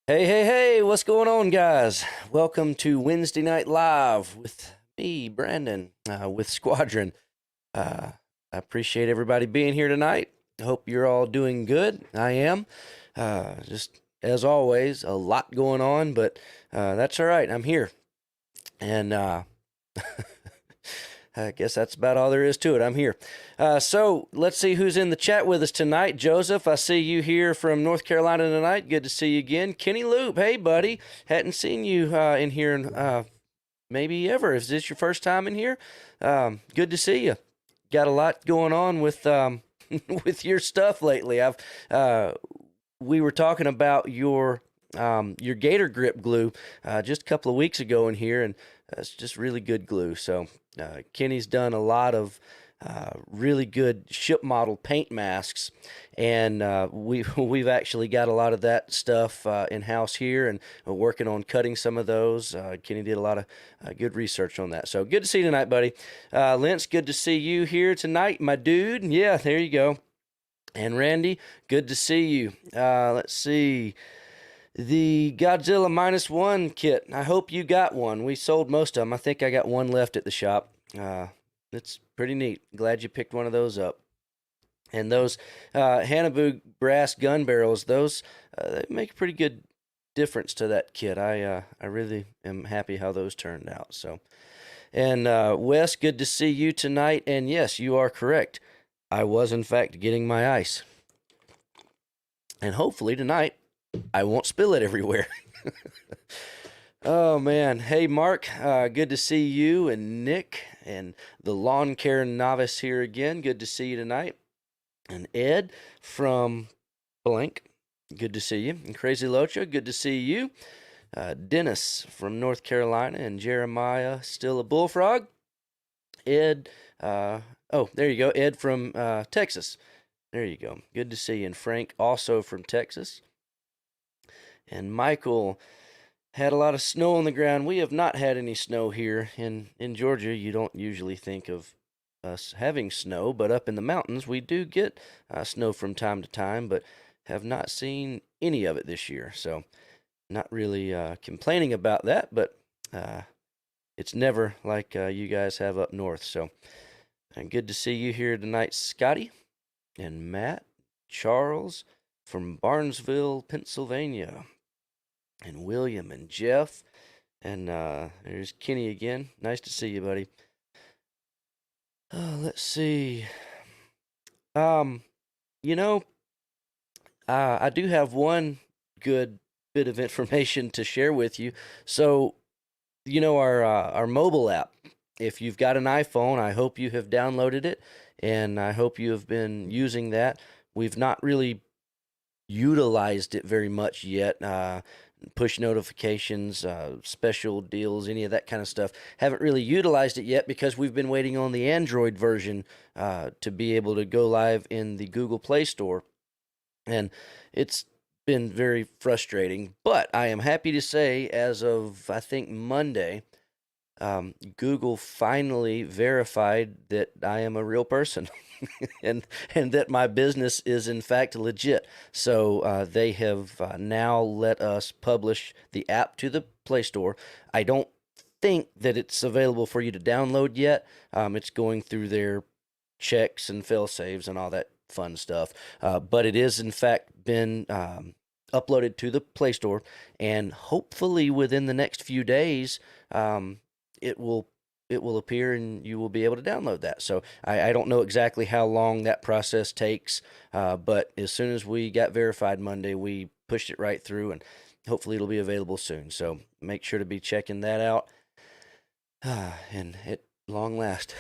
Hey, hey, hey, what's going on, guys? Welcome to Wednesday Night Live with me, Brandon, with Squadron. I appreciate everybody being here tonight. Hope you're all doing good. I am. Just as always, a lot going on, but that's all right. I'm here. And I guess that's about all there is to it. I'm here. So let's see who's in the chat with us tonight. Joseph, I see you here from North Carolina tonight. Good to see you again. Kenny Loop, hey buddy, hadn't seen you in here maybe ever. Is this your first time in here? Good to see you. Got a lot going on with with your stuff lately. We were talking about your Gator Grip glue just a couple of weeks ago in here, and it's just really good glue. So Kenny's done a lot of really good ship model paint masks, and we've actually got a lot of that stuff in house here, and we're working on cutting some of those. Kenny did a lot of good research on that. So good to see you tonight, buddy. Lance, good to see you here tonight, my dude. Yeah, there you go. And Randy, good to see you. Let's see. The Godzilla -1 kit. I hope you got one. We sold most of them. I think I got one left at the shop. It's pretty neat. Glad you picked one of those up. And those Hanabu brass gun barrels, those they make a pretty good difference to that kit. I really am happy how those turned out. So, and Wes, good to see you tonight. And yes, you are correct. I was in fact getting my ice. And hopefully tonight I won't spill it everywhere. Oh man, hey Mark, good to see you and Nick and the lawn care novice here again. Good to see you tonight. And Ed from blank, good to see you. And Crazy Locha, good to see you. Dennis from North Carolina and Jeremiah, still a bullfrog. Ed, oh, there you go. Ed from Texas. There you go. Good to see you. And Frank, also from Texas. And Michael had a lot of snow on the ground. We have not had any snow here in Georgia. You don't usually think of us having snow, but up in the mountains we do get snow from time to time, but have not seen any of it this year. So not really complaining about that, but it's never like you guys have up north. So and good to see you here tonight, Scotty and Matt, Charles from Barnesville, Pennsylvania, and William and Jeff. And there's Kenny again. Nice to see you, buddy. Let's see. Um, you know, I do have one good bit of information to share with you. So, you know, our mobile app. If you've got an iPhone, I hope you have downloaded it, and I hope you have been using that. We've not really utilized it very much yet. Push notifications, special deals, any of that kind of stuff. Haven't really utilized it yet because we've been waiting on the Android version to be able to go live in the Google Play Store. And it's been very frustrating, but I am happy to say, as of I think Monday, Google finally verified that I am a real person and that my business is in fact legit. So they have now let us publish the app to the Play Store. I don't think that it's available for you to download yet. It's going through their checks and fail saves and all that fun stuff. But it is in fact been uploaded to the Play Store, and hopefully within the next few days, it will appear and you will be able to download that. So I don't know exactly how long that process takes, but as soon as we got verified Monday, we pushed it right through, and hopefully it'll be available soon. So make sure to be checking that out. And at long last,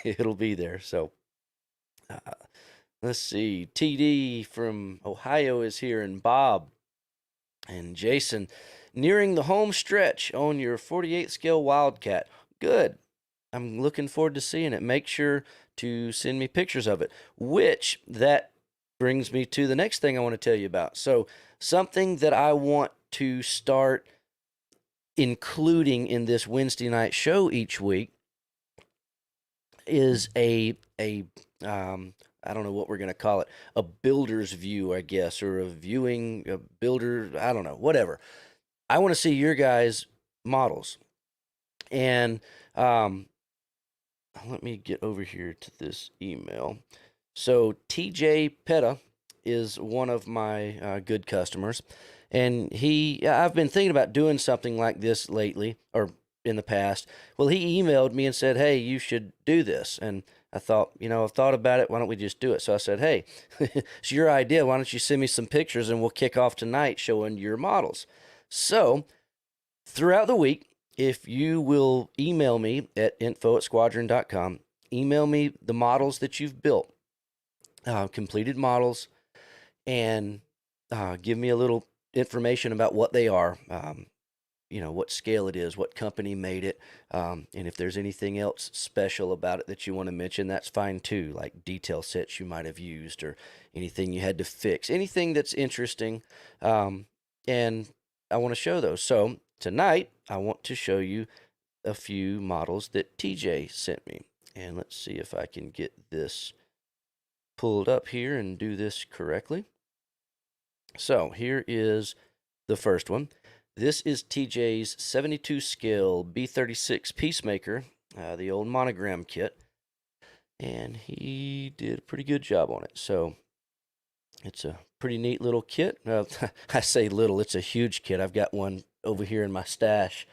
it'll be there. So let's see. TD from Ohio is here, and Bob and Jason, nearing the home stretch on your 48 scale Wildcat. Good. I'm looking forward to seeing it. Make sure to send me pictures of it, which that brings me to the next thing I want to tell you about. So something that I want to start including in this Wednesday night show each week is a I don't know what we're going to call it, a builder's view, I guess, or a builder, I don't know, whatever. I want to see your guys' models. And let me get over here to this email. So TJ Petta is one of my good customers, and I've been thinking about doing something like this lately, or in the past. Well, he emailed me and said, "Hey, you should do this." And I thought, I've thought about it. Why don't we just do it? So I said, "Hey, it's your idea. Why don't you send me some pictures and we'll kick off tonight showing your models." So throughout the week, if you will email me at info@squadron.com, email me the models that you've built, completed models, and give me a little information about what they are, what scale it is, what company made it, and if there's anything else special about it that you want to mention, that's fine too, like detail sets you might have used or anything you had to fix, anything that's interesting, and I want to show those. So tonight, I want to show you a few models that TJ sent me, and let's see if I can get this pulled up here and do this correctly. So here is the first one. This is TJ's 72 scale B36 Peacemaker, the old monogram kit, and he did a pretty good job on it. So it's a pretty neat little kit. I say little, it's a huge kit. I've got one over here in my stash,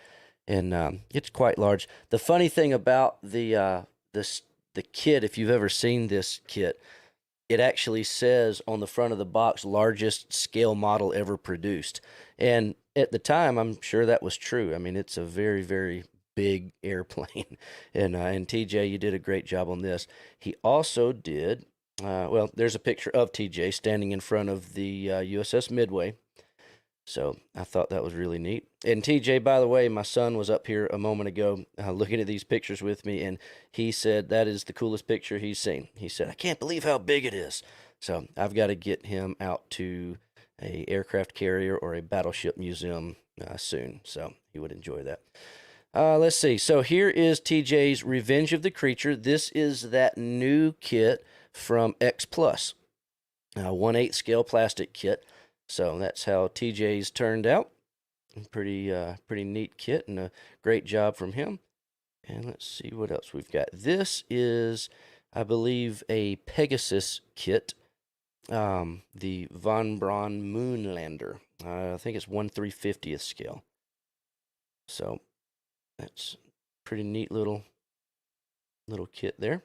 and it's quite large. The funny thing about the kit, if you've ever seen this kit, it actually says on the front of the box, largest scale model ever produced. And at the time, I'm sure that was true. I mean, it's a very, very big airplane. And TJ, you did a great job on this. He also did, well, there's a picture of TJ standing in front of the USS Midway. So I thought that was really neat. And TJ, by the way, my son was up here a moment ago looking at these pictures with me, and he said that is the coolest picture he's seen. He said, "I can't believe how big it is." So I've got to get him out to a aircraft carrier or a battleship museum soon, so he would enjoy that. Let's see. So here is TJ's Revenge of the Creature. This is that new kit from X Plus, 1/8 scale plastic kit. So that's how TJ's turned out. Pretty neat kit and a great job from him. And let's see what else we've got. This is, I believe, a Pegasus kit. The Von Braun Moonlander. I think it's 1/350th scale. So that's pretty neat little kit there.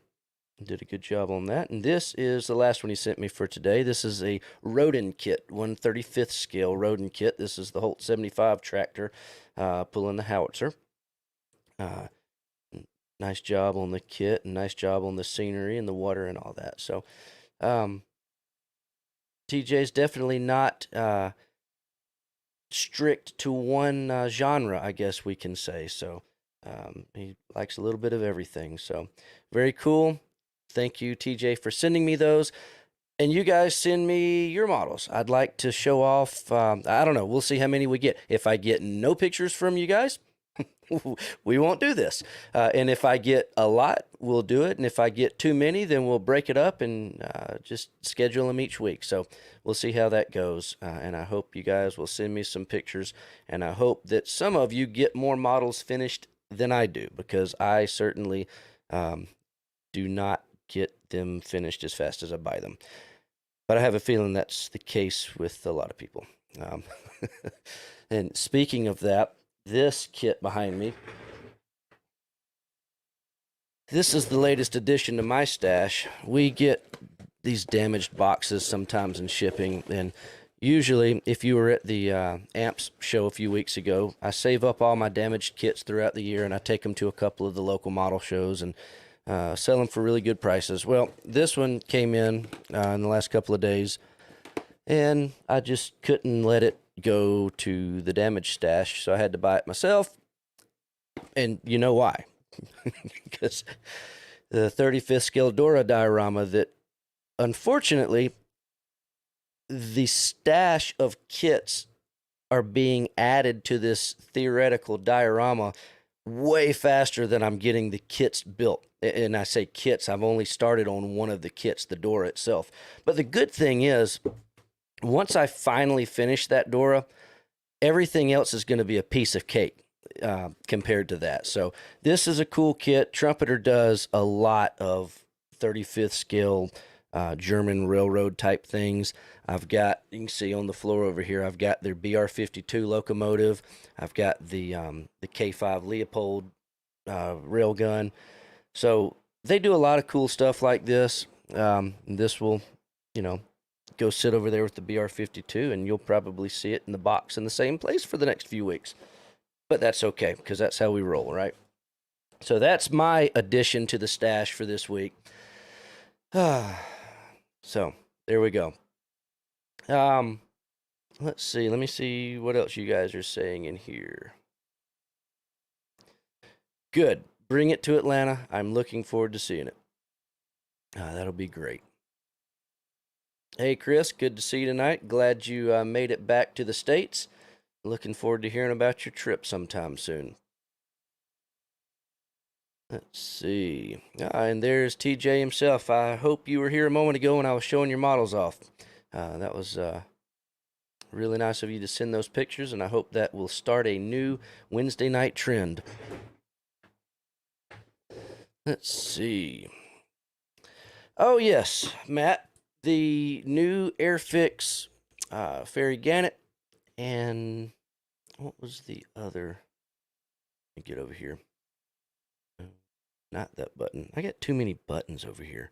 Did a good job on that. And this is the last one he sent me for today. This is a Rodin kit, 1/35th scale Rodin kit. This is the Holt 75 tractor pulling the howitzer. Nice job on the kit, and nice job on the scenery and the water and all that. So TJ's definitely not strict to one genre, I guess we can say. So he likes a little bit of everything. So very cool. Thank you, TJ, for sending me those. And you guys send me your models. I'd like to show off, I don't know, we'll see how many we get. If I get no pictures from you guys, we won't do this. And if I get a lot, we'll do it. And if I get too many, then we'll break it up and just schedule them each week. So we'll see how that goes. And I hope you guys will send me some pictures. And I hope that some of you get more models finished than I do, because I certainly do not get them finished as fast as I buy them. But I have a feeling that's the case with a lot of people. And speaking of that, this kit behind me, this is the latest addition to my stash. We get these damaged boxes sometimes in shipping, and usually, if you were at the AMPS show a few weeks ago, I save up all my damaged kits throughout the year, and I take them to a couple of the local model shows and sell them for really good prices. Well, this one came in the last couple of days, and I just couldn't let it go to the damaged stash, so I had to buy it myself. And you know why? Because the 35th scale Dora diorama that, unfortunately, the stash of kits are being added to this theoretical diorama way faster than I'm getting the kits built. And I say kits, I've only started on one of the kits, the Dora itself. But the good thing is, once I finally finish that Dora, everything else is going to be a piece of cake compared to that. So this is a cool kit. Trumpeter does a lot of 35th scale German railroad type things. I've got, you can see on the floor over here, I've got their BR-52 locomotive. I've got the K5 Leopold railgun. So they do a lot of cool stuff like this. This will, you know, go sit over there with the BR-52, and you'll probably see it in the box in the same place for the next few weeks. But that's okay, because that's how we roll, right? So that's my addition to the stash for this week. So there we go. Let's see. Let me see what else you guys are saying in here. Good. Bring it to Atlanta. I'm looking forward to seeing it. That'll be great. Hey, Chris, good to see you tonight. Glad you made it back to the States. Looking forward to hearing about your trip sometime soon. Let's see. And there's TJ himself. I hope you were here a moment ago when I was showing your models off. That was really nice of you to send those pictures, and I hope that will start a new Wednesday night trend. Let's see. Oh, yes, Matt. The new Airfix Ferry Gannet, and what was the other? Let me get over here. Not that button. I got too many buttons over here.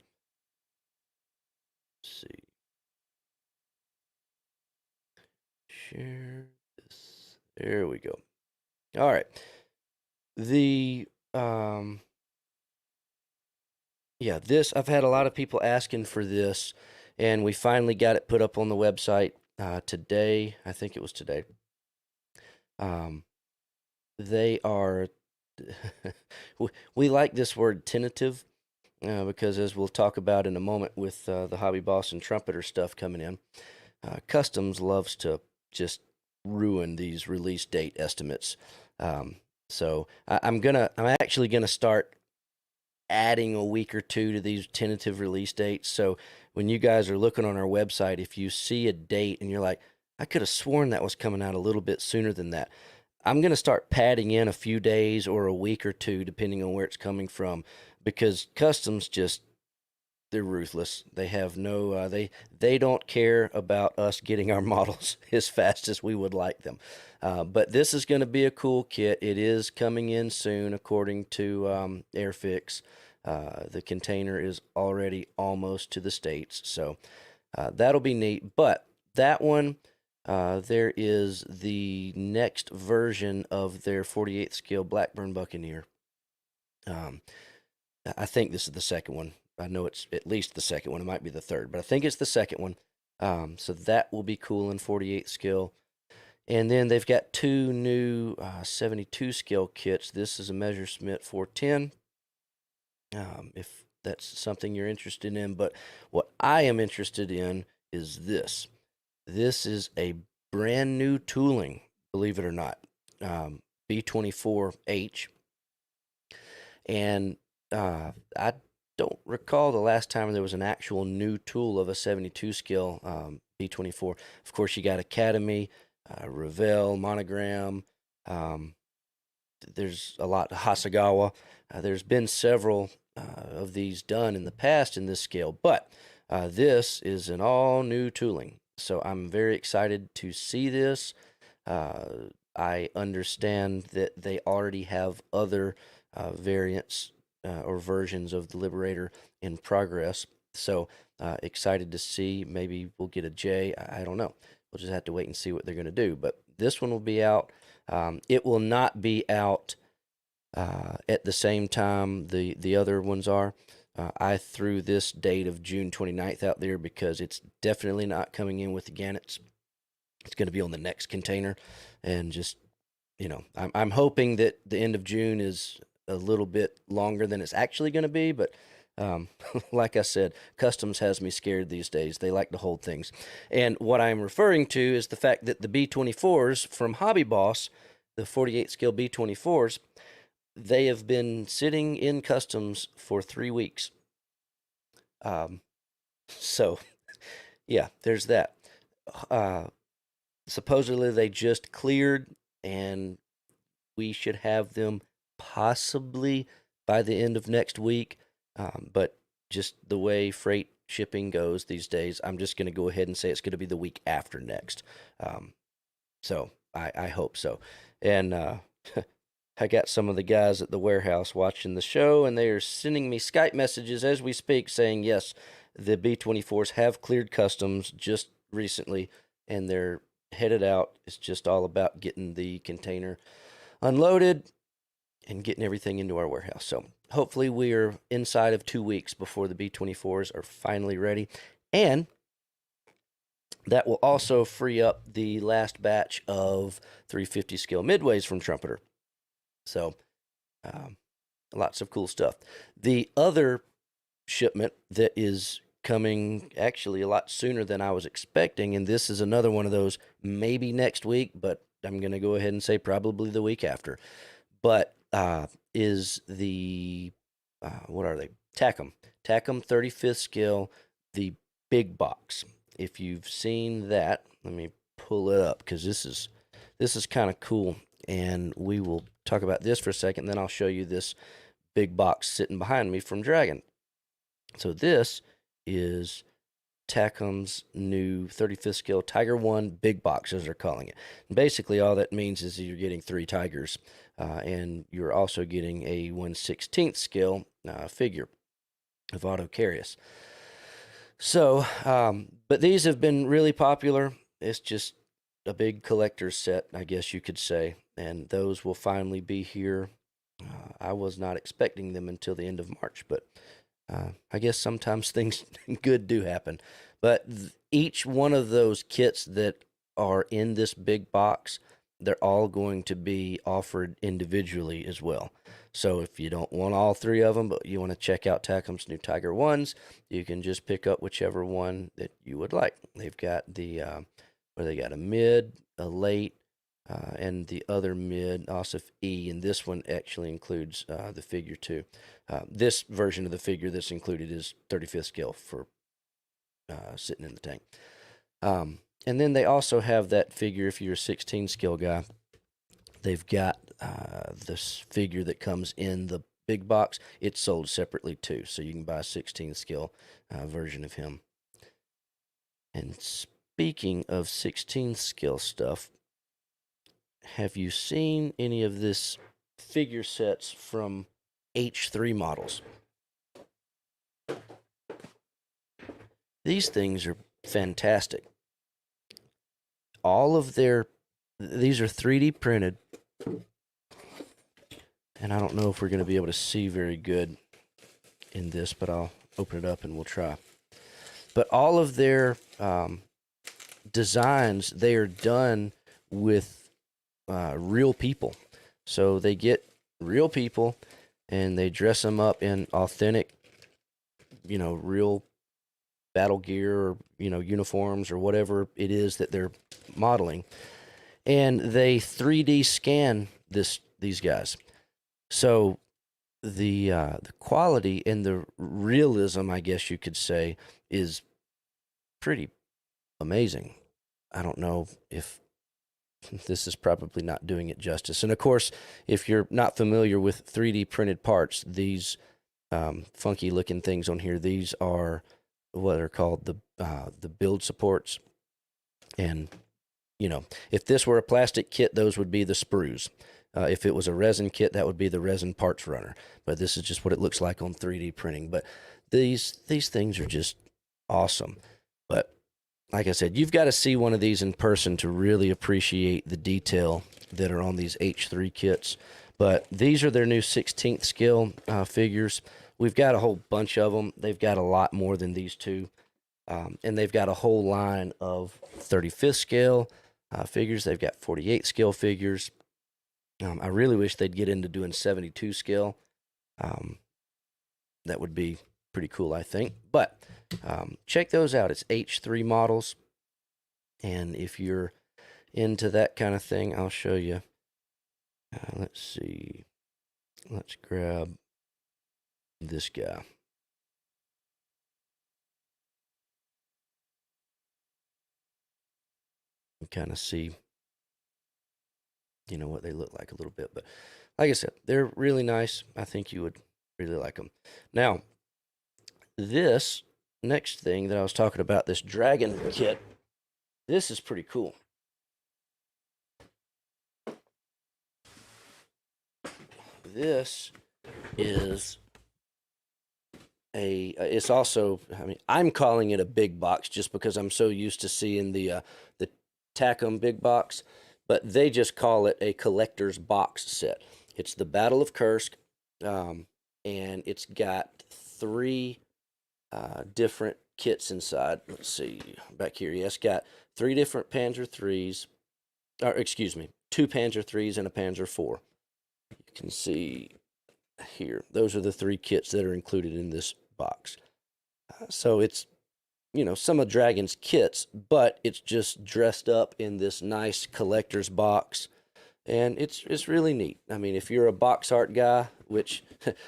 Let's see. Share this. There we go. All right. The yeah, this, I've had a lot of people asking for this, and we finally got it put up on the website today. I think it was today. They are we like this word tentative because, as we'll talk about in a moment with the Hobby Boss and Trumpeter stuff coming in, Customs loves to just ruin these release date estimates. So I'm actually gonna start adding a week or two to these tentative release dates. So when you guys are looking on our website, if you see a date and you're like, I could have sworn that was coming out a little bit sooner than that, I'm going to start padding in a few days or a week or two, depending on where it's coming from, because Customs just, they're ruthless. They have no, they don't care about us getting our models as fast as we would like them. But this is going to be a cool kit. It is coming in soon, according to Airfix. The container is already almost to the States, so that'll be neat. But that one, there is the next version of their 48th scale Blackburn Buccaneer. I think this is the second one. I know it's at least the second one. It might be the third, but I think it's the second one. So that will be cool in 48 scale. And then they've got two new 72 scale kits. This is a Messerschmitt 410. If that's something you're interested in. But what I am interested in is this. This is a brand new tooling, believe it or not. B24H. And I don't recall the last time there was an actual new tool of a 72 scale B24. Of course, you got Academy, Revell, Monogram. There's a lot, Hasagawa. There's been several of these done in the past in this scale, but this is an all new tooling. So I'm very excited to see this. I understand that they already have other variants or versions of the Liberator in progress. So excited to see. Maybe we'll get a J. I don't know. We'll just have to wait and see what they're going to do. But this one will be out. It will not be out at the same time the other ones are. I threw this date of June 29th out there because it's definitely not coming in with the Gannets. It's going to be on the next container, and just, you know, I'm hoping that the end of June is a little bit longer than it's actually going to be, but like I said, Customs has me scared these days. They like to hold things. And what I'm referring to is the fact that the B24s from Hobby Boss, the 48 scale B24s, they have been sitting in customs for 3 weeks. Um, so yeah, there's that. Uh, Supposedly they just cleared, and we should have them possibly by the end of next week. But just the way freight shipping goes these days, I'm just going to go ahead and say it's going to be the week after next. Um, so I hope so. And I got some of the guys at the warehouse watching the show, and they are sending me Skype messages as we speak saying, yes, the B-24s have cleared customs just recently, and they're headed out. It's just all about getting the container unloaded and getting everything into our warehouse. So hopefully we are inside of 2 weeks before the B-24s are finally ready. And that will also free up the last batch of 350 scale midways from Trumpeter. So um, lots of cool stuff. The other shipment that is coming actually a lot sooner than I was expecting, and this is another one of those maybe next week, but I'm going to go ahead and say probably the week after. But is the what are they? Tacom 35th scale, the big box. If you've seen that, let me pull it up because this is kind of cool, and we will talk about this for a second. Then I'll show you this big box sitting behind me from Dragon. So this is Tacom's new 35th scale Tiger 1 big box, as they're calling it. And basically, all that means is that you're getting 3 Tigers, and you're also getting a 1/16th scale figure of Autocarius. So, but these have been really popular. It's just a big collector's set, I guess you could say, and those will finally be here. I was not expecting them until the end of March, but I guess sometimes things good do happen. But each one of those kits that are in this big box, they're all going to be offered individually as well. So if you don't want all 3 of them, but you want to check out Tacom's new Tiger 1s, you can just pick up whichever one that you would like. They've got where they got a mid, a late, and the other mid, OSIF E, and this one actually includes the figure too. This version of the figure that's included is 35th scale for sitting in the tank. And then they also have that figure if you're a 16 scale guy. They've got this figure that comes in the big box. It's sold separately too, so you can buy a 16 scale version of him. And speaking of 16 scale stuff, have you seen any of this figure sets from H3 models? These things are fantastic. These are 3D printed, and I don't know if we're going to be able to see very good in this, but I'll open it up and we'll try. But all of their designs, they are done with real people. So they get real people and they dress them up in authentic, real battle gear or, uniforms or whatever it is that they're modeling. And they 3D scan these guys. So the quality and the realism, I guess you could say, is pretty amazing. I don't know if this is probably not doing it justice. And of course, if you're not familiar with 3D printed parts, these funky looking things on here, these are what are called the build supports. And if this were a plastic kit, those would be the sprues. If it was a resin kit, that would be the resin parts runner. But this is just what it looks like on 3D printing. But these things are just awesome. But like I said, you've got to see one of these in person to really appreciate the detail that are on these H3 kits. But these are their new 16th scale figures. We've got a whole bunch of them. They've got a lot more than these two. And they've got a whole line of 35th scale figures. They've got 48 scale figures. I really wish they'd get into doing 72 scale. That would be pretty cool, I think. But check those out. It's H3 models. And if you're into that kind of thing, I'll show you. Let's see. Let's grab this guy. And kind of see, what they look like a little bit. But like I said, they're really nice. I think you would really like them. Now, this next thing that I was talking about, this dragon kit, this is pretty cool. This is it's also, I mean, I'm calling it a big box just because I'm so used to seeing the Tacom big box, but they just call it a collector's box set. It's the Battle of Kursk, and it's got three different kits inside. Let's see back here. Yes, got three different Panzer threes, or excuse me, two Panzer threes and a Panzer IV. You can see here. Those are the three kits that are included in this box. So it's, some of Dragon's kits, but it's just dressed up in this nice collector's box. And it's really neat. I mean, if you're a box art guy, which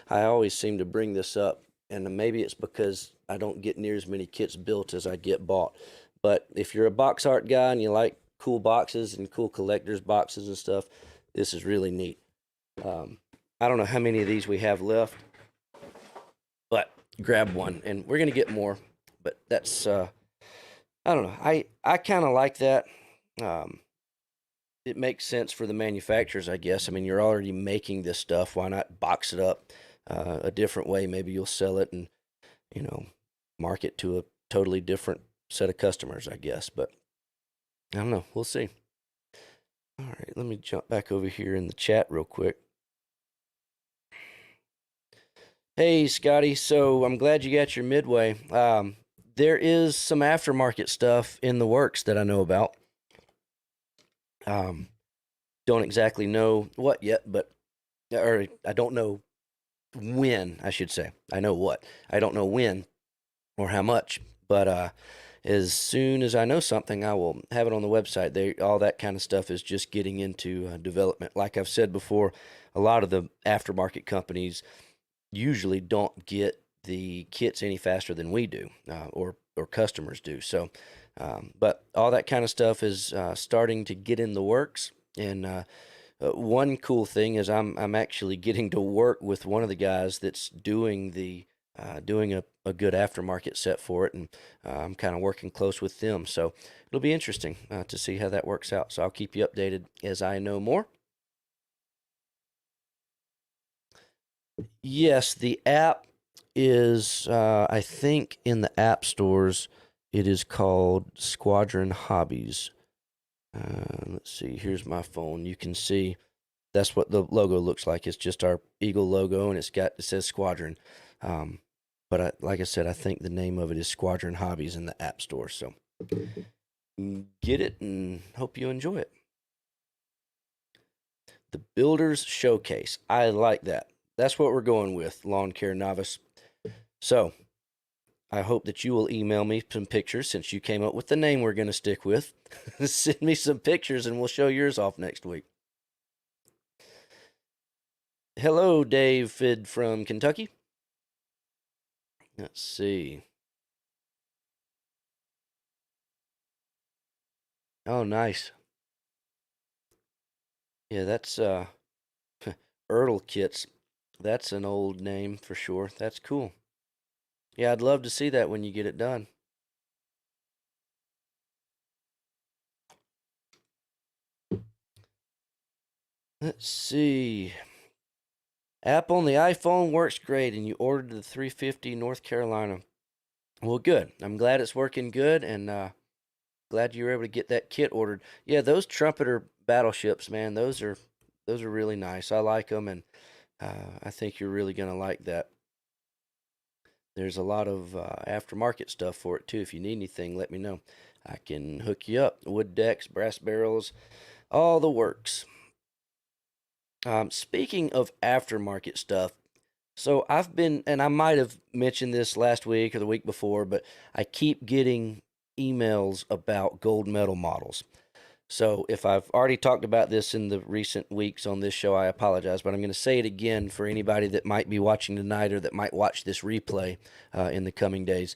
I always seem to bring this up, and maybe it's because I don't get near as many kits built as I get bought. But if you're a box art guy and you like cool boxes and cool collector's boxes and stuff, this is really neat. I don't know how many of these we have left, but grab one, and we're gonna get more. But that's I don't know. I kind of like that. It makes sense for the manufacturers, I guess. I mean, you're already making this stuff. Why not box it up a different way? Maybe you'll sell it and market to a totally different set of customers, I guess. But I don't know. We'll see. All right, let me jump back over here in the chat real quick. Hey, Scotty. So I'm glad you got your Midway. There is some aftermarket stuff in the works that I know about. Don't exactly know what yet, or I don't know when, I should say. I know what. I don't know when or how much, but as soon as I know something, I will have it on the website. All that kind of stuff is just getting into development. Like I've said before, a lot of the aftermarket companies usually don't get the kits any faster than we do, or customers do. So, but all that kind of stuff is starting to get in the works. And one cool thing is I'm actually getting to work with one of the guys that's doing a good aftermarket set for it, and I'm kind of working close with them. So it'll be interesting to see how that works out. So I'll keep you updated as I know more. Yes, the app is, I think in the app stores, it is called Squadron Hobbies. Let's see, here's my phone. You can see that's what the logo looks like. It's just our Eagle logo, and it says Squadron. But like I said, I think the name of it is Squadron Hobbies in the app store. So get it and hope you enjoy it. The Builder's Showcase. I like that. That's what we're going with, Lawn Care Novice. So, I hope that you will email me some pictures since you came up with the name we're going to stick with. Send me some pictures and we'll show yours off next week. Hello, David from Kentucky. Let's see. Oh, nice. Yeah, that's Ertl Kits. That's an old name for sure. That's cool. Yeah, I'd love to see that when you get it done. Let's see. App on the iPhone works great, and you ordered the 350 North Carolina. Well, good. I'm glad it's working good, and glad you were able to get that kit ordered. Yeah, those trumpeter battleships, man, those are really nice. I like them, and I think you're really gonna like that. There's a lot of aftermarket stuff for it too. If you need anything, let me know. I can hook you up. Wood decks, brass barrels, all the works. Speaking of aftermarket stuff, so I've been, and I might have mentioned this last week or the week before, but I keep getting emails about gold medal models. So if I've already talked about this in the recent weeks on this show, I apologize, but I'm going to say it again for anybody that might be watching tonight or that might watch this replay in the coming days.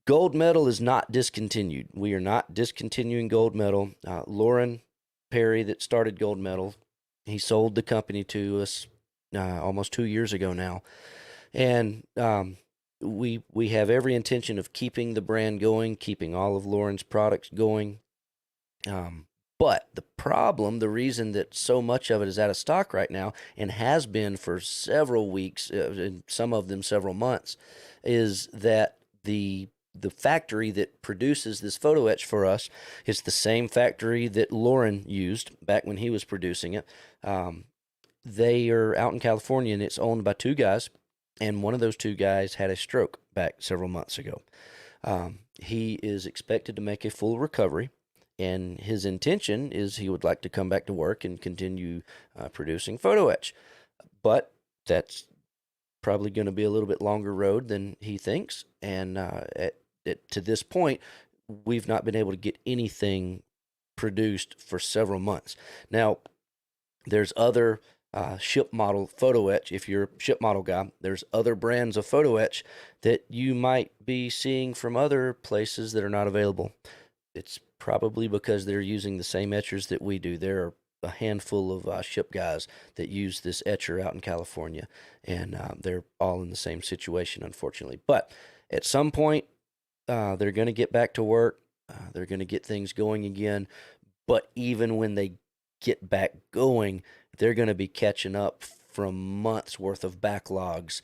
Gold medal is not discontinued. We are not discontinuing gold medal. Lauren Perry, that started gold medal, he sold the company to us almost 2 years ago now, and we have every intention of keeping the brand going, keeping all of Lauren's products going. Um, but the problem, the reason that so much of it is out of stock right now and has been for several weeks, and some of them several months, is that the factory that produces this photo etch for us is the same factory that Lauren used back when he was producing it. Um, they are out in California and it's owned by two guys, and one of those two guys had a stroke back several months ago. He is expected to make a full recovery, and his intention is he would like to come back to work and continue producing photo etch. But that's probably going to be a little bit longer road than he thinks. And to this point, we've not been able to get anything produced for several months. Now, there's other ship model photo etch. If you're a ship model guy, there's other brands of photo etch that you might be seeing from other places that are not available. It's probably because they're using the same etchers that we do. There are a handful of ship guys that use this etcher out in California, and they're all in the same situation, unfortunately. But at some point, they're going to get back to work. They're going to get things going again. But even when they get back going, they're going to be catching up from months worth of backlogs,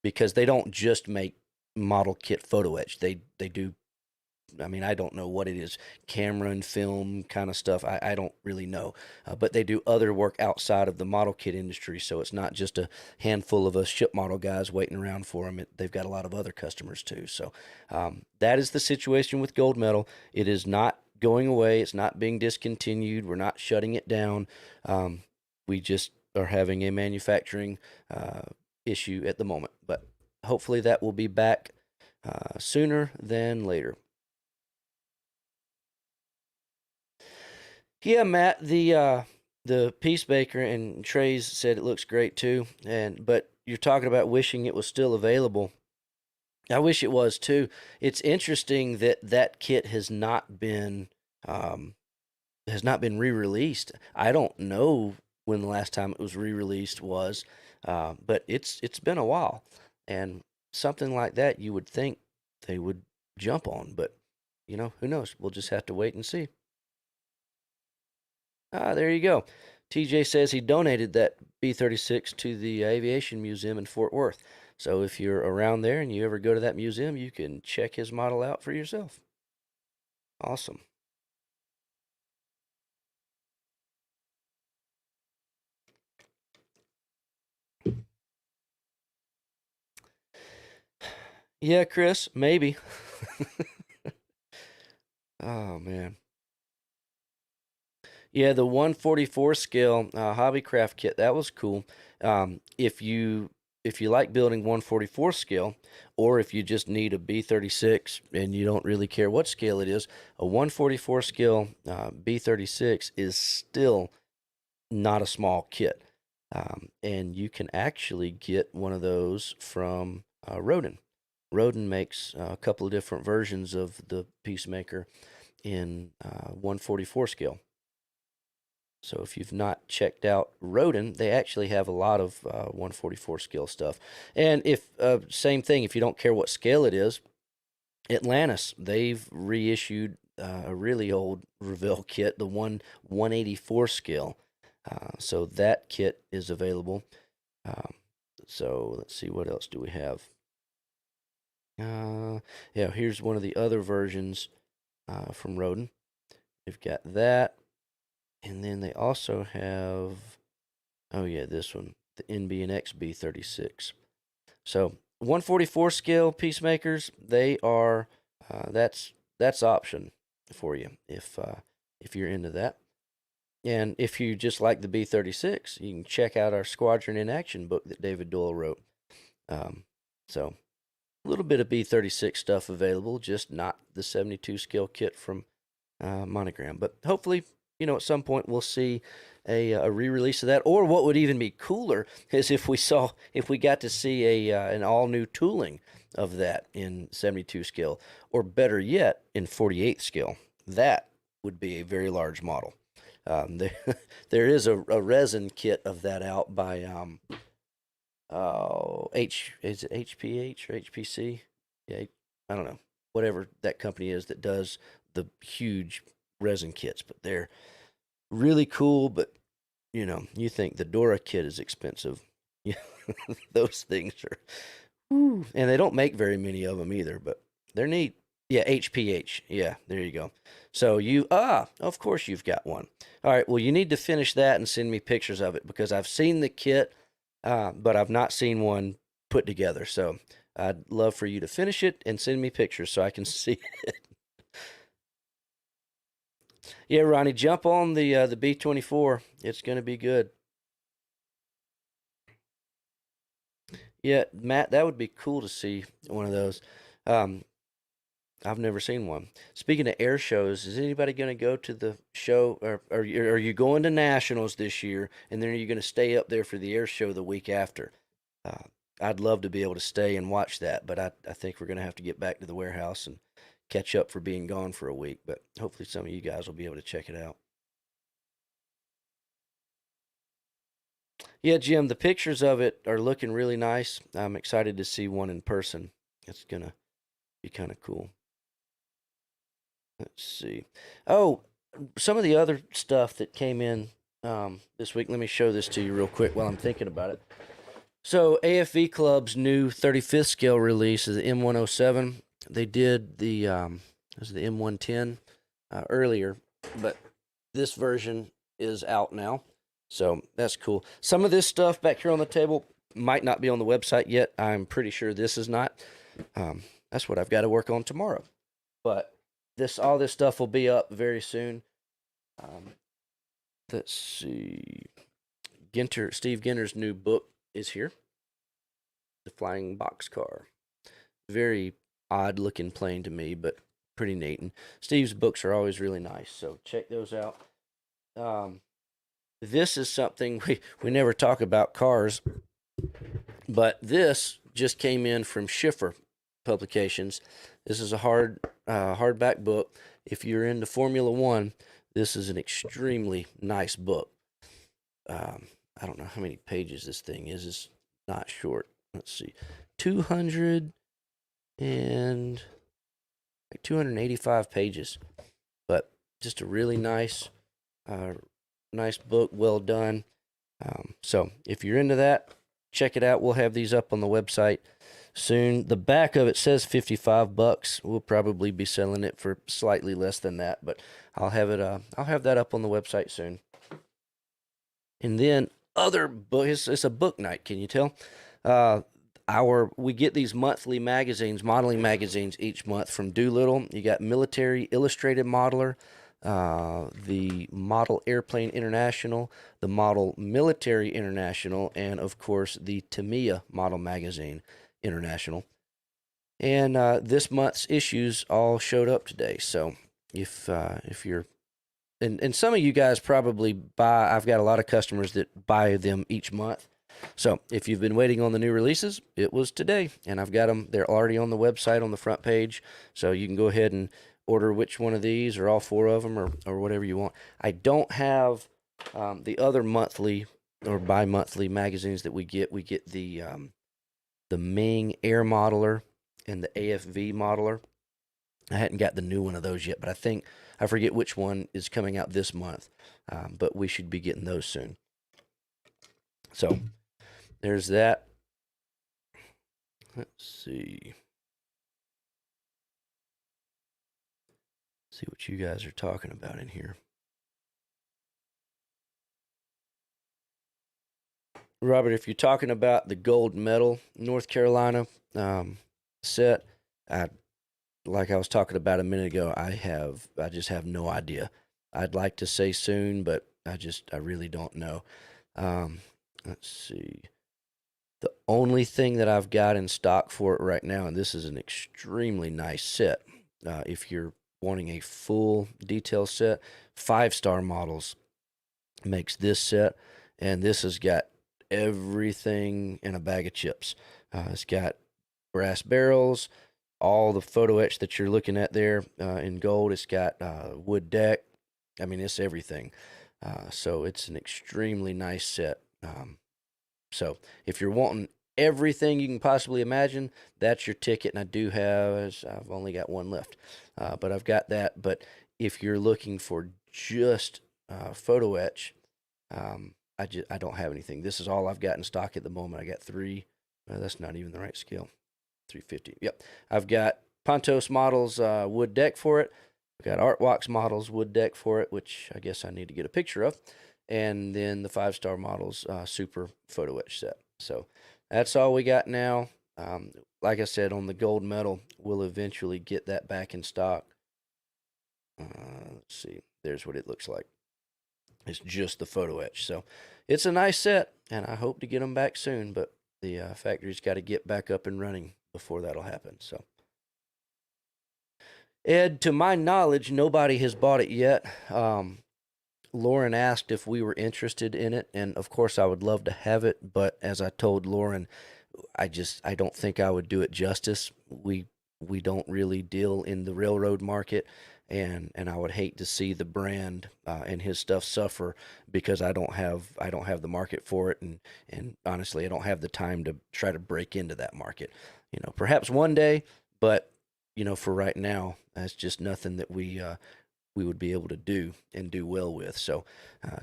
because they don't just make model kit photo etch. They do. I mean, I don't know what it is, camera and film kind of stuff. I don't really know. But they do other work outside of the model kit industry. So it's not just a handful of us ship model guys waiting around for them. They've got a lot of other customers too. So that is the situation with gold medal. It is not going away. It's not being discontinued. We're not shutting it down. We just are having a manufacturing issue at the moment. But hopefully that will be back sooner than later. Yeah, Matt, the Peacemaker and Trey's said it looks great too. And but you're talking about wishing it was still available. I wish it was too. It's interesting that that kit um, has not been re-released. I don't know when the last time it was re-released was, but it's been a while. And something like that, you would think they would jump on, but who knows? We'll just have to wait and see. Ah, there you go. TJ says he donated that B-36 to the Aviation Museum in Fort Worth. So if you're around there and you ever go to that museum, you can check his model out for yourself. Awesome. Yeah, Chris, maybe. Oh man. Yeah, the 144 scale hobbycraft kit, that was cool. If you like building 144 scale, or if you just need a B-36 and you don't really care what scale it is, a 144 scale B-36 is still not a small kit. And you can actually get one of those from Rodin. Rodin makes a couple of different versions of the Peacemaker in 144 scale. So if you've not checked out Rodin, they actually have a lot of 144 scale stuff. And if same thing, if you don't care what scale it is, Atlantis, they've reissued a really old Revell kit, the 184 scale. So that kit is available. Um, so let's see, what else do we have? Yeah, here's one of the other versions from Rodin. They've got that. And then they also have, oh yeah, this one, the NB and XB 36. So 144 scale Peacemakers, they are, that's option for you if you're into that. And if you just like the B-36, you can check out our Squadron in Action book that David Doyle wrote. So a little bit of B-36 stuff available, just not the 72 scale kit from monogram. But hopefully, at some point we'll see a re-release of that. Or what would even be cooler is if we got to see an all-new tooling of that in 72 scale, or better yet, in 48 scale. That would be a very large model. There, there is a resin kit of that out by is it HPH or HPC? Yeah, I don't know. Whatever that company is that does the huge resin kits, but they're really cool. But you think the Dora kit is expensive. Yeah, those things are, whew. And they don't make very many of them either, but they're neat. Yeah, HPH. Yeah, there you go. So of course you've got one. All right, well, you need to finish that and send me pictures of it because I've seen the kit, but I've not seen one put together. So I'd love for you to finish it and send me pictures so I can see it. Yeah, Ronnie, jump on the B-24. It's gonna be good. Yeah, Matt, that would be cool to see one of those. Um, I've never seen one. Speaking of air shows, is anybody going to go to the show, or are you going to Nationals this year, and then are you going to stay up there for the air show the week after? Uh, I'd love to be able to stay and watch that, but I think we're going to have to get back to the warehouse and catch up for being gone for a week. But hopefully, some of you guys will be able to check it out. Yeah, Jim, the pictures of it are looking really nice. I'm excited to see one in person. It's going to be kind of cool. Let's see. Oh, some of the other stuff that came in this week. Let me show this to you real quick while I'm thinking about it. So AFV Club's new 35th scale release is the M107. They did the M110 earlier, but this version is out now. So that's cool. Some of this stuff back here on the table might not be on the website yet. I'm pretty sure this is not. That's what I've got to work on tomorrow. But all this stuff will be up very soon. Um, let's see. Steve Ginter's new book is here. The Flying Boxcar. Very odd looking plane to me, but pretty neat. And Steve's books are always really nice, so check those out. This is something we never talk about cars, but this just came in from Schiffer Publications. This is a hardback book. If you're into Formula One, this is an extremely nice book. I don't know how many pages this thing is. It's not short. Let's see, 200 and 285 pages, but just a really nice book, well done. So if you're into that, check it out. We'll have these up on the website soon. The back of it says $55. We'll probably be selling it for slightly less than that, but I'll have that up on the website soon. And then other books, it's a book night. Can you tell? We get these monthly magazines, modeling magazines each month from Doolittle. You got Military Illustrated Modeler, the Model Airplane International, the Model Military International, and of course the Tamiya Model Magazine International. And this month's issues all showed up today. So if you're and some of you guys probably buy, I've got a lot of customers that buy them each month. So if you've been waiting on the new releases, it was today, and I've got them. They're already on the website on the front page, so you can go ahead and order which one of these or all four of them or whatever you want. I don't have the other monthly or bi-monthly magazines that we get. We get the Ming Air Modeler and the AFV Modeler. I hadn't got the new one of those yet, but I forget which one is coming out this month, but we should be getting those soon. So there's that. Let's see. See what you guys are talking about in here. Robert, if you're talking about the gold medal North Carolina set, like I was talking about a minute ago, I just have no idea. I'd like to say soon, but I really don't know. Let's see. The only thing that I've got in stock for it right now, and this is an extremely nice set. If you're wanting a full detail set, 5-star models makes this set, and this has got everything in a bag of chips. It's got brass barrels, all the photo etch that you're looking at there in gold. It's got wood deck. I mean, it's everything. So it's an extremely nice set. So if you're wanting everything you can possibly imagine, that's your ticket. And I do have, I've only got one left, but I've got that. But if you're looking for just photo etch, I don't have anything. This is all I've got in stock at the moment. I got three. That's not even the right scale. 350. Yep. I've got Pontos models wood deck for it. I've got Artwox models wood deck for it, which I guess I need to get a picture of. And then the 5-star models super photo etch set. So that's all we got now. Like I said, on the gold medal, we'll eventually get that back in stock. Let's see. There's what it looks like. It's just the photo etch. So it's a nice set, and I hope to get them back soon, but the factory's got to get back up and running before that'll happen. So, Ed, to my knowledge, nobody has bought it yet. Lauren asked if we were interested in it, and of course I would love to have it, but as I told Lauren, I don't think I would do it justice. We don't really deal in the railroad market, and I would hate to see the brand and his stuff suffer because I don't have the market for it, and honestly I don't have the time to try to break into that market. Perhaps one day, but for right now, that's just nothing that we would be able to do and do well with. So,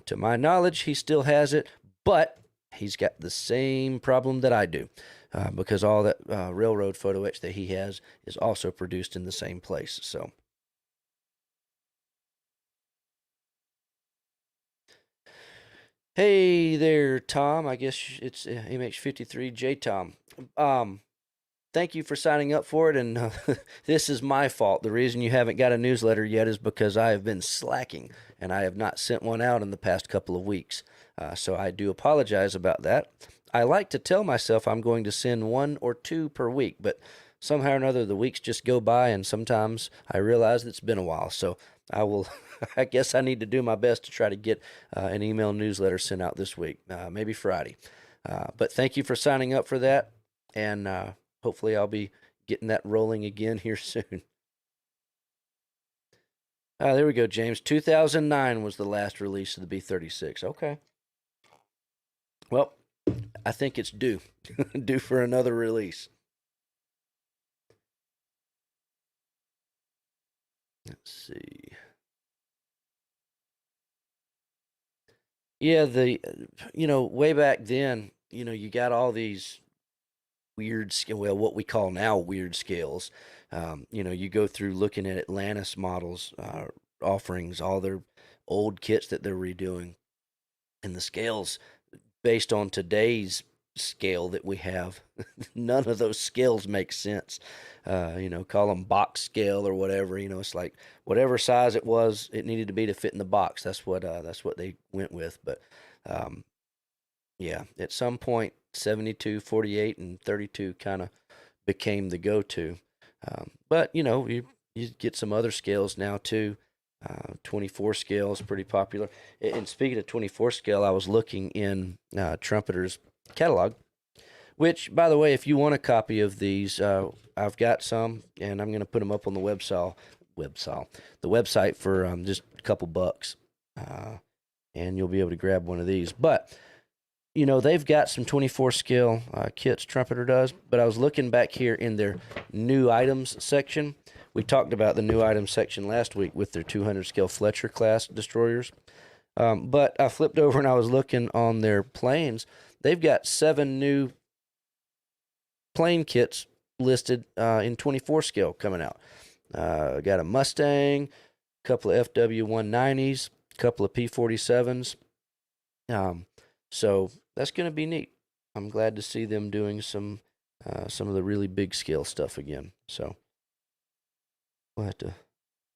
to my knowledge, he still has it, but he's got the same problem that I do, because all that railroad photo etch that he has is also produced in the same place. So, hey there, Tom. I guess it's MH53J Tom. Thank you for signing up for it, and this is my fault. The reason you haven't got a newsletter yet is because I have been slacking, and I have not sent one out in the past couple of weeks. So I do apologize about that. I like to tell myself I'm going to send 1 or 2 per week, but somehow or another the weeks just go by, and sometimes I realize it's been a while. So I will. I guess I need to do my best to try to get an email newsletter sent out this week, maybe Friday. But thank you for signing up for that, and hopefully I'll be getting that rolling again here soon. There we go, James. 2009 was the last release of the B-36. Okay. Well, I think it's due. Due for another release. Let's see. Yeah, way back then, you got all these weird scale, well, what we call now weird scales. You go through looking at Atlantis models offerings, all their old kits that they're redoing, and the scales based on today's scale that we have, none of those scales make sense. Call them box scale or whatever. It's like whatever size it was, it needed to be to fit in the box. That's what they went with. But yeah, at some point, 72, 48, and 32 kind of became the go-to. But you get some other scales now too. 24 scale is pretty popular. And speaking of 24 scale, I was looking in Trumpeter's catalog, which, by the way, if you want a copy of these, I've got some, and I'm going to put them up on the website for just a couple bucks, and you'll be able to grab one of these. But they've got some 24 scale kits, Trumpeter does, but I was looking back here in their new items section. We talked about the new items section last week with their 200 scale Fletcher class destroyers. But I flipped over and I was looking on their planes. They've got 7 new plane kits listed in 24 scale coming out. Got a Mustang, a couple of FW-190s, a couple of P-47s. So that's going to be neat. I'm glad to see them doing some of the really big scale stuff again. So we'll have to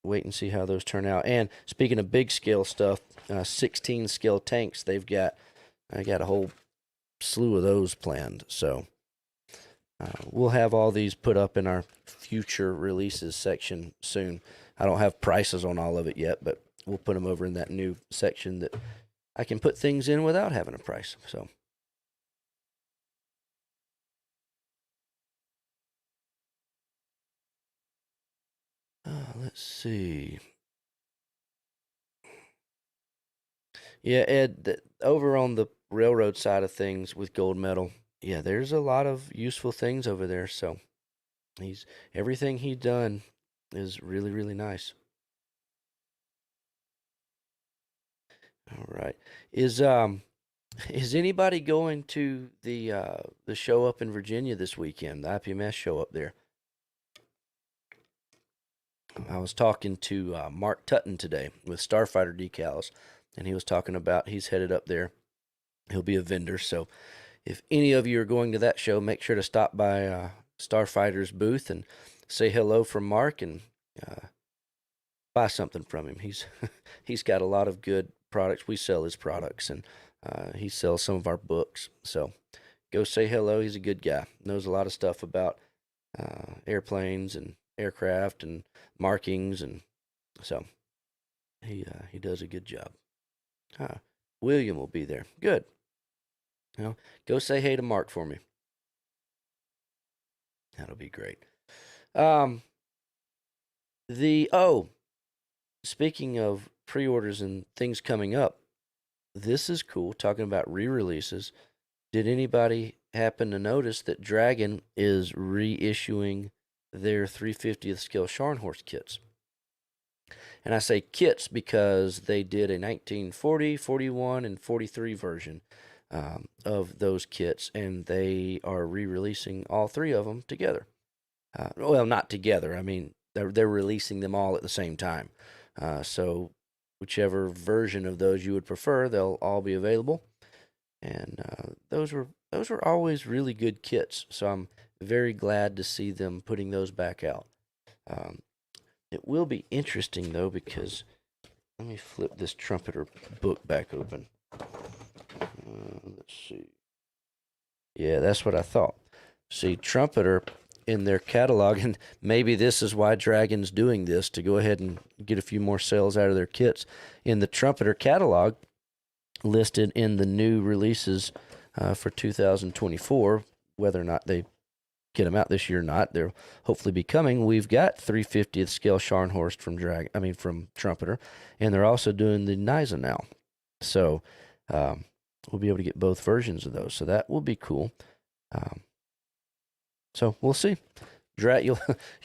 wait and see how those turn out. And speaking of big scale stuff, 16 scale tanks, I got a whole slew of those planned. So we'll have all these put up in our future releases section soon. I don't have prices on all of it yet, but we'll put them over in that new section that I can put things in without having a price. So, let's see. Yeah, Ed, over on the railroad side of things with gold medal, yeah, there's a lot of useful things over there. So he's everything he done is really, really nice. All right. Is is anybody going to the show up in Virginia this weekend? The IPMS show up there. I was talking to Mark Tutton today with Starfighter Decals, and he was talking about he's headed up there. He'll be a vendor, so if any of you are going to that show, make sure to stop by Starfighter's booth and say hello from Mark and uh, buy something from him. He's got a lot of good products. We sell his products, and he sells some of our books. So go say hello. He's a good guy. Knows a lot of stuff about airplanes and aircraft and markings, and so he does a good job. William will be there. Good. You know, go say hey to Mark for me. That'll be great. Um, the speaking of pre-orders and things coming up, this is cool. Talking about re-releases. Did anybody happen to notice that Dragon is reissuing their 350th scale Scharnhorst kits? And I say kits because they did a 1940, 41, and 43 version of those kits, and they are re-releasing all three of them together. Well, not together. I mean, they're releasing them all at the same time. So whichever version of those you would prefer, they'll all be available. And those were always really good kits. So I'm very glad to see them putting those back out. Um, it will be interesting though because let me flip this trumpeter book back open. Let's see. Yeah, that's what I thought. See, trumpeter in their catalog, and maybe this is why Dragon's doing this to go ahead and get a few more sales out of their kits. In the trumpeter catalog, listed in the new releases for 2024, whether or not they get them out this year or not, they'll hopefully be coming. We've got 350th scale Scharnhorst from Trumpeter, and they're also doing the Nisa now. So we'll be able to get both versions of those. So that will be cool. So we'll see. You'll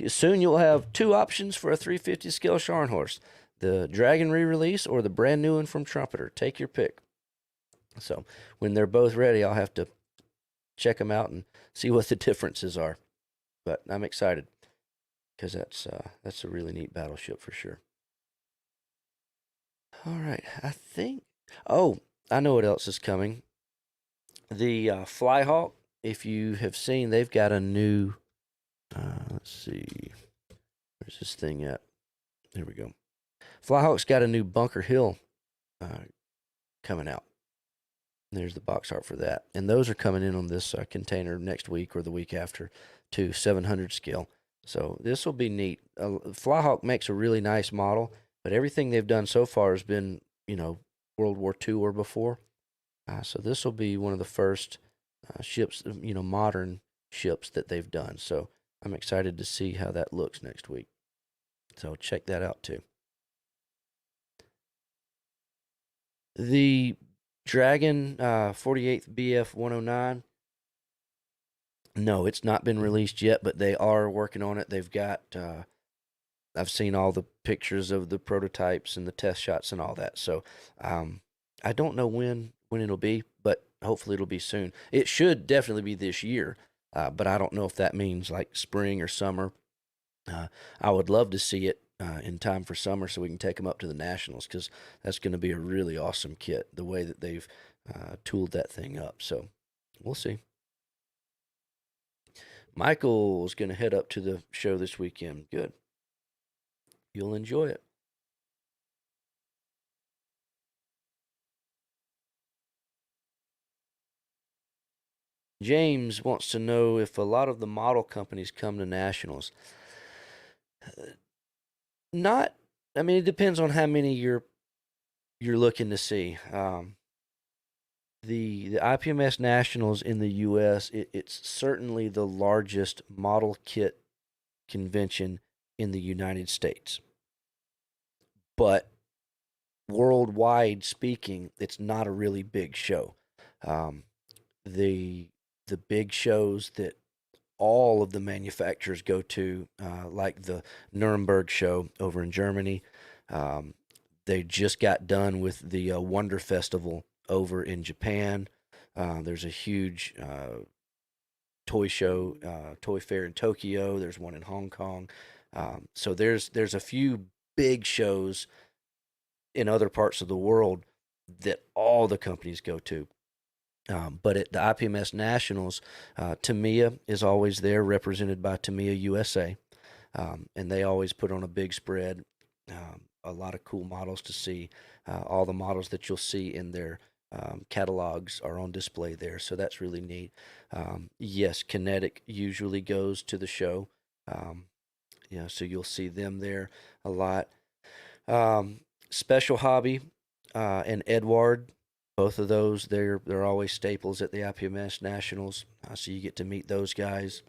soon you'll have two options for a 350 scale Scharnhorst: the Dragon re-release or the brand new one from Trumpeter. Take your pick. So when they're both ready, I'll have to check them out and see what the differences are. But I'm excited because that's a really neat battleship for sure. All right, I think. Oh, I know what else is coming. The Flyhawk. If you have seen, they've got a new. Let's see. Where's this thing at? There we go. Flyhawk's got a new Bunker Hill coming out. There's the box art for that. And those are coming in on this container next week or the week after to 700 scale. So this will be neat. Flyhawk makes a really nice model, but everything they've done so far has been, World War II or before. So this will be one of the first ships, modern ships that they've done. So I'm excited to see how that looks next week. So check that out too. The Dragon 48th BF 109. No, it's not been released yet, but they are working on it. They've got I've seen all the pictures of the prototypes and the test shots and all that. So I don't know when it'll be, but hopefully it'll be soon. It should definitely be this year, but I don't know if that means like spring or summer. I would love to see it in time for summer so we can take them up to the Nationals because that's going to be a really awesome kit, the way that they've tooled that thing up. So we'll see. Michael's going to head up to the show this weekend. Good. You'll enjoy it. James wants to know if a lot of the model companies come to Nationals. Not, I mean, it depends on how many you're looking to see. The IPMS Nationals in the U.S. It's certainly the largest model kit convention in the United States, but worldwide speaking, it's not a really big show. Um, the the big shows that all of the manufacturers go to, like the Nuremberg show over in Germany. Um, they just got done with the Wonder Festival over in Japan. There's a huge toy show, toy fair in Tokyo. There's one in Hong Kong. So there's a few big shows in other parts of the world that all the companies go to. But at the IPMS Nationals, Tamiya is always there, represented by Tamiya USA, and they always put on a big spread. A lot of cool models to see. All the models that you'll see in their catalogs are on display there, so that's really neat. Yes, Kinetic usually goes to the show, um, so you'll see them there a lot. Um, Special Hobby and Edward, both of those they're always staples at the IPMS Nationals. So you get to meet those guys.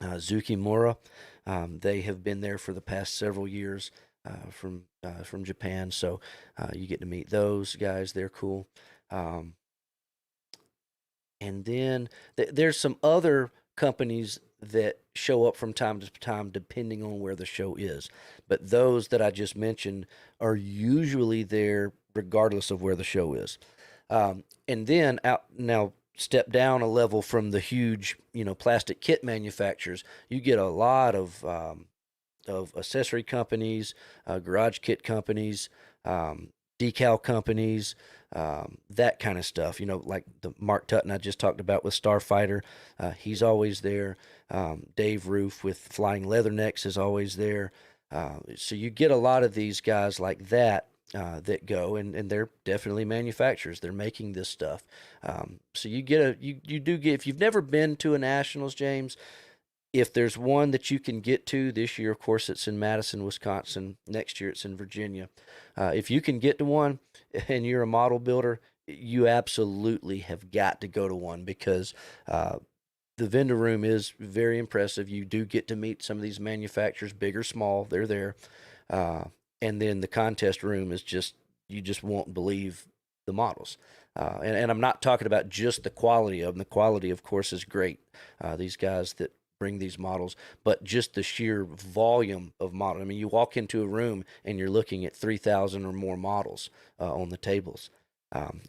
Zuki Mura, they have been there for the past several years from Japan. So you get to meet those guys. They're cool. Um, and then there's some other companies that show up from time to time depending on where the show is. But those that I just mentioned are usually there regardless of where the show is. And then out now step down a level from the huge, plastic kit manufacturers. You get a lot of accessory companies, garage kit companies, decal companies, that kind of stuff. Like the Mark Tutton I just talked about with Starfighter, he's always there. Dave Roof with Flying Leathernecks is always there. So you get a lot of these guys like that. That go and they're definitely manufacturers. They're making this stuff. So you do get, if you've never been to a Nationals, James, if there's one that you can get to this year, of course, it's in Madison, Wisconsin. Next year, it's in Virginia. If you can get to one and you're a model builder, you absolutely have got to go to one because the vendor room is very impressive. You do get to meet some of these manufacturers, big or small, they're there. Uh, and then the contest room is just, you just won't believe the models. And I'm not talking about just the quality of them. The quality, of course, is great. These guys that bring these models, but just the sheer volume of models. I mean, you walk into a room and you're looking at 3,000 or more models on the tables.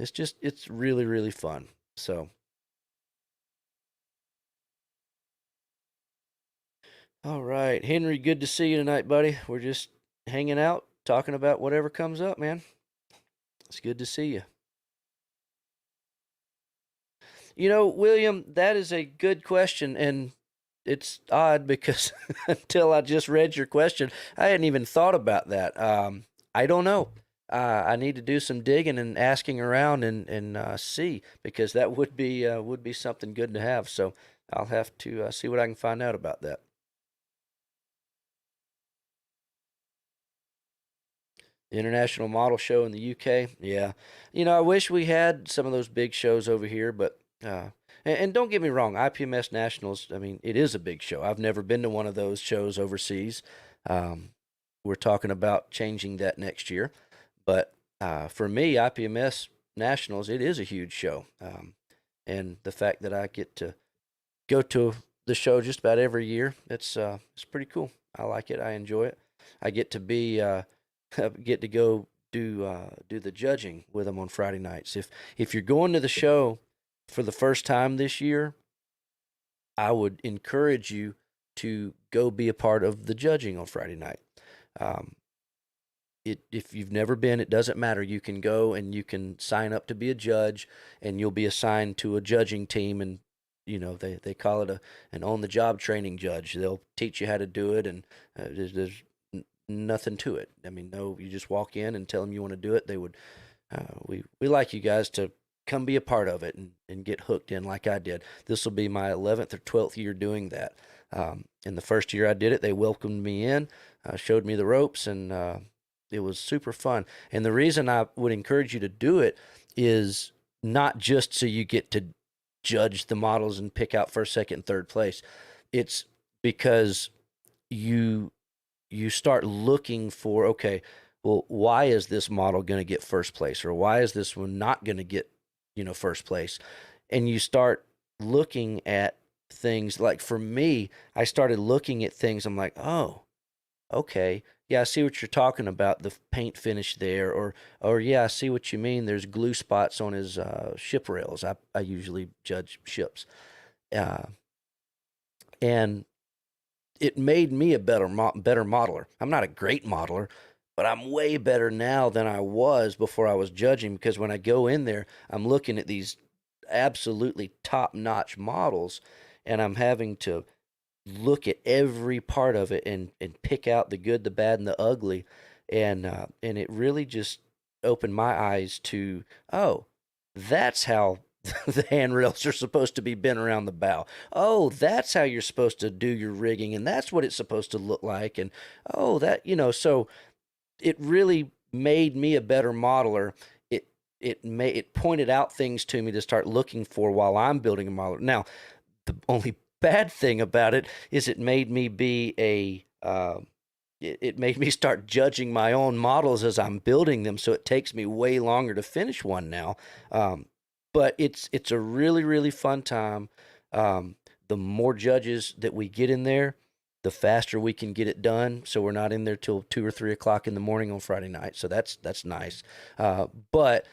It's really, really fun. So, all right, Henry, good to see you tonight, buddy. We're just hanging out, talking about whatever comes up, man. It's good to see you. William, that is a good question, and it's odd because until I just read your question, I hadn't even thought about that. I don't know. I need to do some digging and asking around and see because that would be something good to have. So I'll have to see what I can find out about that. The International Model Show in the UK. Yeah. I wish we had some of those big shows over here, but and don't get me wrong, IPMS Nationals, I mean, it is a big show. I've never been to one of those shows overseas. Um, we're talking about changing that next year. But for me, IPMS Nationals, it is a huge show. And the fact that I get to go to the show just about every year, it's pretty cool. I like it. I enjoy it. I get to be get to go do the judging with them on Friday nights. If you're going to the show for the first time this year, I would encourage you to go be a part of the judging on Friday night. Um, if you've never been, it doesn't matter. You can go and you can sign up to be a judge, and you'll be assigned to a judging team. And they call it an on the job training judge. They'll teach you how to do it, and there's nothing to it. I mean, no, you just walk in and tell them you want to do it. They would. We like you guys to come be a part of it and get hooked in like I did. This will be my 11th or 12th year doing that. And the first year I did it, they welcomed me in. showed me the ropes, and it was super fun. And the reason I would encourage you to do it is not just so you get to judge the models and pick out first, second, third place. It's because you you start looking for, okay, well, why is this model going to get first place, or why is this one not going to get, first place? And you start looking at things. Like for me, I started looking at things. I'm like, oh, okay, yeah, I see what you're talking about, the paint finish there, or yeah, I see what you mean. There's glue spots on his ship rails. I usually judge ships, uh, and it made me a better modeler. I'm not a great modeler, but I'm way better now than I was before I was judging, because when I go in there, I'm looking at these absolutely top-notch models, and I'm having to look at every part of it and pick out the good, the bad, and the ugly, and it really just opened my eyes to, oh, that's how the handrails are supposed to be bent around the bow. Oh, that's how you're supposed to do your rigging, and that's what it's supposed to look like. And oh, so it really made me a better modeler. It pointed out things to me to start looking for while I'm building a modeler. Now, the only bad thing about it is it made me be it made me start judging my own models as I'm building them, so it takes me way longer to finish one now. Um, but it's a really, really fun time. The more judges that we get in there, the faster we can get it done. So we're not in there till 2 or 3 o'clock in the morning on Friday night. So that's nice. But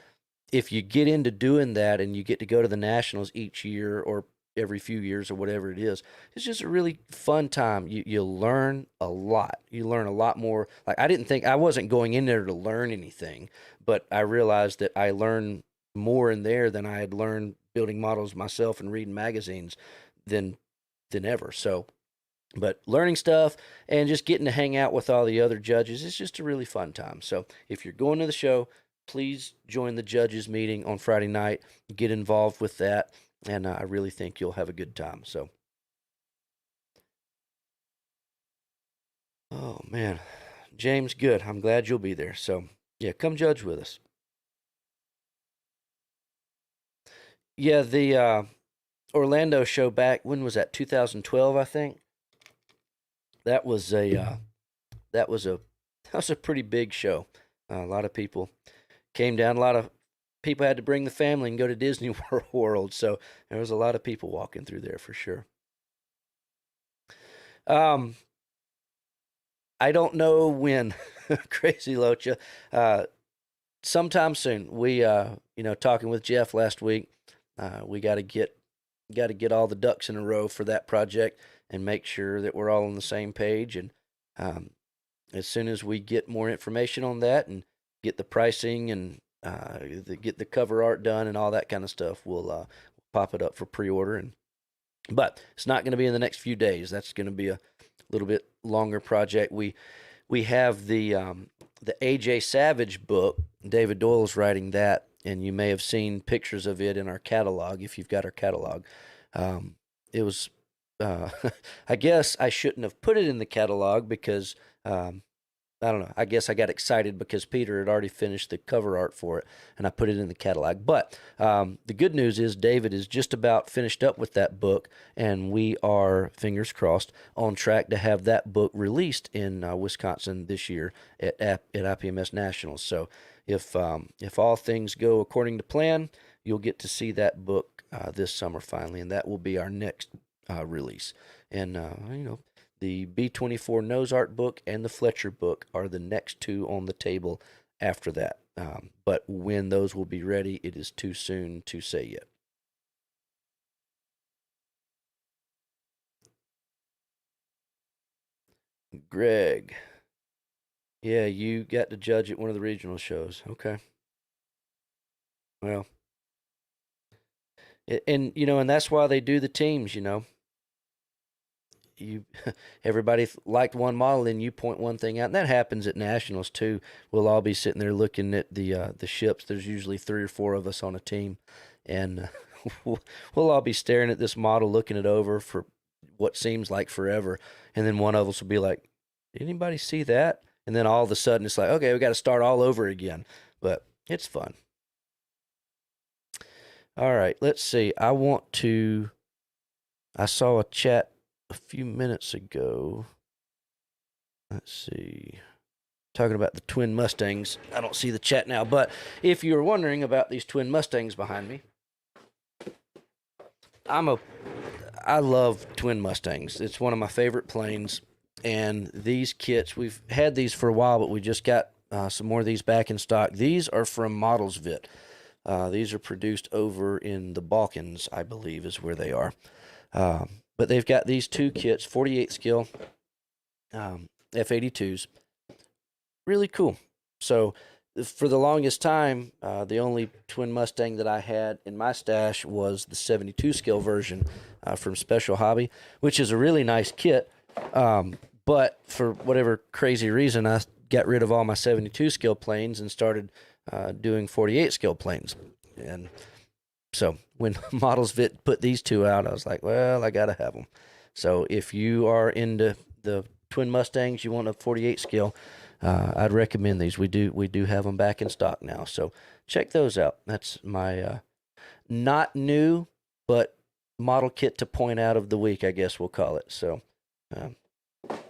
if you get into doing that and you get to go to the nationals each year or every few years or whatever it is, it's just a really fun time. You learn a lot. You learn a lot more. Like, I didn't think I wasn't going in there to learn anything, but I realized that I learned more in there than I had learned building models myself and reading magazines than ever. So, but learning stuff and just getting to hang out with all the other judges is just a really fun time. So if you're going to the show, please join the judges meeting on Friday night, get involved with that, and I really think you'll have a good time. So, oh man, James, good. I'm glad you'll be there. So, yeah, come judge with us. Yeah, the Orlando show back, when was that? 2012, I think. That was a that was a that was a pretty big show. A lot of people came down. A lot of people had to bring the family and go to Disney World. So there was a lot of people walking through there for sure. Um, I don't know when, Crazy Locha. Sometime soon. We, talking with Jeff last week, we got to get all the ducks in a row for that project and make sure that we're all on the same page. And um, as soon as we get more information on that and get the pricing and get the cover art done and all that kind of stuff, we'll pop it up for pre-order. But it's not going to be in the next few days. That's going to be a little bit longer project. We have the AJ Savage book. David Doyle's writing that, and you may have seen pictures of it in our catalog if you've got our catalog. It was, uh, I guess I shouldn't have put it in the catalog because um, I don't know. I guess I got excited because Peter had already finished the cover art for it, and I put it in the catalog. But the good news is David is just about finished up with that book, and we are, fingers crossed, on track to have that book released in Wisconsin this year at IPMS Nationals. So if all things go according to plan, you'll get to see that book this summer finally, and that will be our next release. And the B-24 Nose Art book and the Fletcher book are the next two on the table after that. But when those will be ready, it is too soon to say yet. Greg, yeah, you got to judge at one of the regional shows. Okay. Well, and that's why they do the teams, you everybody liked one model and you point one thing out, and that happens at nationals too. We'll all be sitting there looking at the ships. There's usually three or four of us on a team, and we'll all be staring at this model, looking it over for what seems like forever, and then one of us will be like, anybody see that? And then all of a sudden it's like, okay, we got to start all over again. But it's fun. All right, let's see. I saw a chat a few minutes ago. Let's see. Talking about the twin Mustangs. I don't see the chat now, but if you're wondering about these twin Mustangs behind me, I love twin Mustangs. It's one of my favorite planes, and these kits, we've had these for a while, but we just got some more of these back in stock. These are from Modelsvit. These are produced over in the Balkans, I believe, is where they are. But they've got these two kits, 48 scale F-82s. Really cool. So for the longest time, the only twin Mustang that I had in my stash was the 72 scale version from Special Hobby, which is a really nice kit. But for whatever crazy reason, I got rid of all my 72 scale planes and started doing 48 scale planes. And so when Modelsvit put these two out, I was like, well, I got to have them. So if you are into the twin Mustangs, you want a 48 scale, I'd recommend these. We do have them back in stock now, so check those out. That's my not new, but model kit to point out of the week, I guess we'll call it. So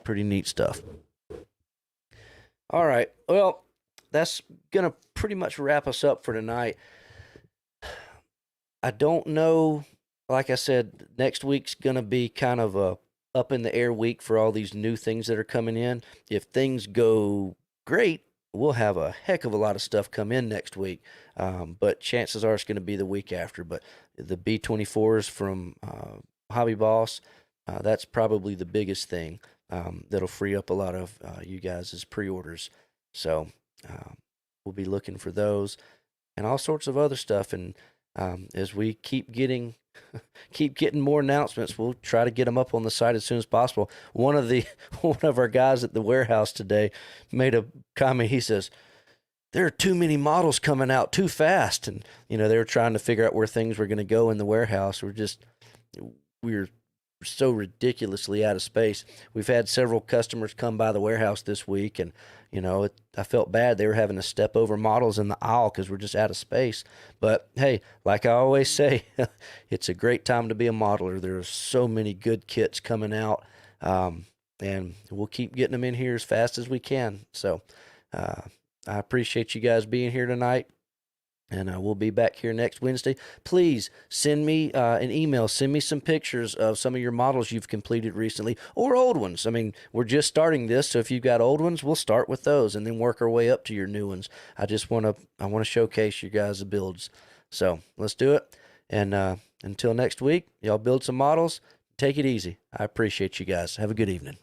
pretty neat stuff. All right, well, that's gonna pretty much wrap us up for tonight. I don't know. Like I said, next week's gonna be kind of a up in the air week for all these new things that are coming in. If things go great, we'll have a heck of a lot of stuff come in next week. But chances are it's going to be the week after. But the B-24s from Hobby Boss, that's probably the biggest thing that'll free up a lot of you guys' pre-orders. So we'll be looking for those and all sorts of other stuff. And as we keep getting more announcements, we'll try to get them up on the site as soon as possible. One of our guys at the warehouse today made a comment. He says, there are too many models coming out too fast. And, they were trying to figure out where things were going to go in the warehouse. We're so ridiculously out of space. We've had several customers come by the warehouse this week, and I felt bad. They were having to step over models in the aisle because we're just out of space. But hey, like I always say, it's a great time to be a modeler. There's so many good kits coming out, and we'll keep getting them in here as fast as we can. So I appreciate you guys being here tonight. And we'll be back here next Wednesday. Please send me an email. Send me some pictures of some of your models you've completed recently or old ones. I mean, we're just starting this, so if you've got old ones, we'll start with those and then work our way up to your new ones. I want to showcase you guys' builds. So let's do it. And until next week, y'all build some models. Take it easy. I appreciate you guys. Have a good evening.